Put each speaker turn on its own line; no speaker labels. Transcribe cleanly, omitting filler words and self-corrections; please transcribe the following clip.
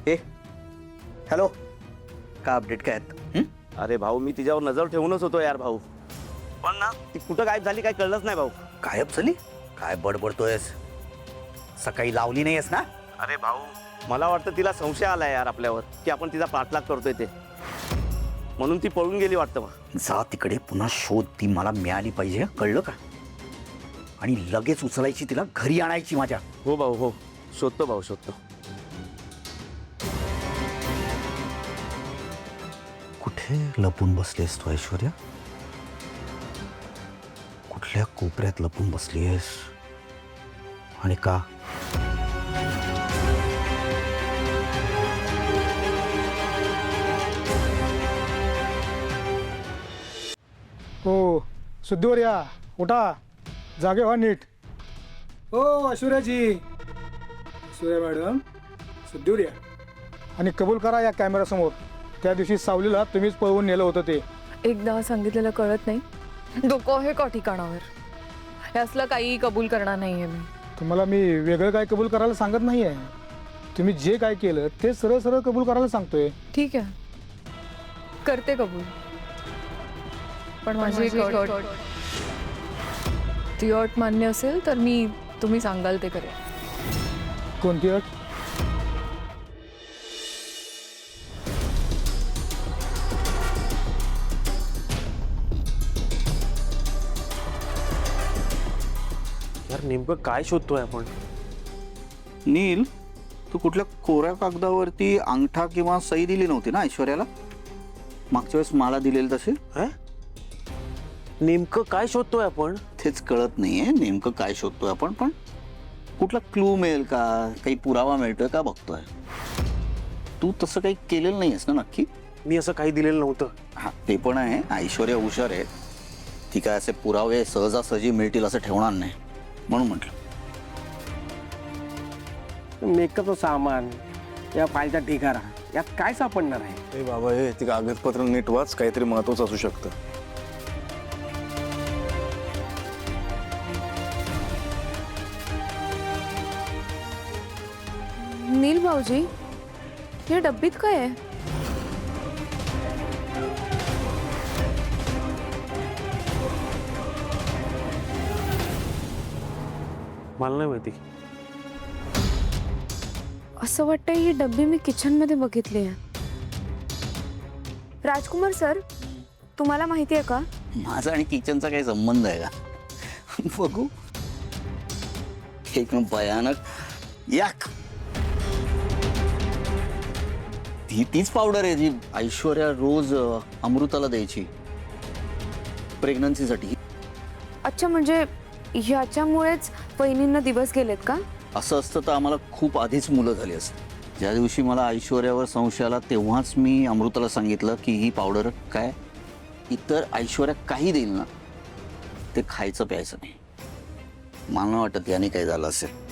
ए hello, का update काय आहेत?
अरे भाऊ, मी तिच्यावर नजर ठेवूनच होतो यार भाऊ, पण ना ती कुठं गायब झाली काय कळलंच नाही भाऊ.
गायब झाली? काय बडबडतोयस? सकाळी लावली नाहीयेस ना?
अरे भाऊ, मला वाटतं तिला संशय आला यार आपल्यावर की आपण तिचा पाठलाग करतोय ते, म्हणून ती पळून गेली वाटतं. मग
जा तिकडे, पुन्हा शोध, ती मला मिळाली पाहिजे, कळलं का? आणि लगेच उचलायची, तिला घरी आणायची माझ्या.
हो भाऊ, हो शोधतो भाऊ, शोधतो.
कुठे लपून बसलीस तू ऐश्वर्या? कुठल्या कोपऱ्यात लपून बसलीस आणि का?
हो, सिद्धूवर या, उठा, जागे व्हा नीट. हो ऐश्वर्याजी, ऐश्वर्या मॅडम, सिद्धूवर या आणि कबूल करा या कॅमेऱ्यासमोर. त्या दिवशी सावलीला तुम्हीच पळवून नेलं होतं ते.
एकदा सांगितलेलं कळत नाही? डोकं आहे का ठिकाणावर? हे असलं काही कबूल करणार नाहीये मी.
तुम्हाला मी वेगळं काय कबूल करायला सांगत नाही आहे. तुम्ही जे काय केलं ते सरळ सरळ कबूल करायला सांगतोय.
ठीक आहे, करते कबूल, पण माझी एक अट. ती अट मान्य असेल तर मी तुम्ही सांगाल ते करेन.
कोणती अट?
यार नेमकं काय शोधतोय आपण?
नील, तू कुठल्या कोऱ्या कागदावरती अंगठा किंवा सही दिली नव्हती ना ऐश्वर्याला? मागच्या वेळेस मला दिलेली तशी.
नेमकं काय शोधतोय आपण?
तेच कळत नाहीये नेमकं काय शोधतोय आपण. पण कुठला क्लू मिळेल का, काही पुरावा मिळतोय का बघतोय. तू तसं काही केलेलं नाहीयेस ना नक्की?
मी असं काही दिलेलं नव्हतं.
हा, ते पण आहे. ऐश्वर्या हुशार आहे, ती काय असे पुरावे सहजासहजी मिळतील असं ठेवणार नाही, म्हणून म्हटलं.
मेकअपचं सामान, या फाईलचा ढिगारा, यात काय सापडणार आहे?
ए बाबा, हे ती कागदपत्र नीट वाच, काहीतरी महत्वाचं असू शकतं.
नील भाऊजी, हे डब्बीत काय आहे?
मला नाही माहिती.
असं वाटतं ही डब्बी मी किचन मध्ये बघितली आहे. राजकुमार सर, तुम्हाला माहिती आहे का?
माझा आणि किचनचा काही संबंध आहे का? बघू. एक भयानक याक. तीच पावडर आहे जी ऐश्वर्या रोज अमृताला द्यायची प्रेग्नन्सीसाठी.
अच्छा, म्हणजे ह्याच्यामुळेच वहिनींना दिवस गेलेत का?
असं असतं तर आम्हाला खूप आधीच मुलं झाली असत. ज्या दिवशी मला ऐश्वर्यावर संशय आला तेव्हाच मी अमृताला सांगितलं की ही पावडर काय इतर ऐश्वर्या काही देईल ना ते खायचं प्यायचं नाही. मला वाटत याने काही झालं असेल.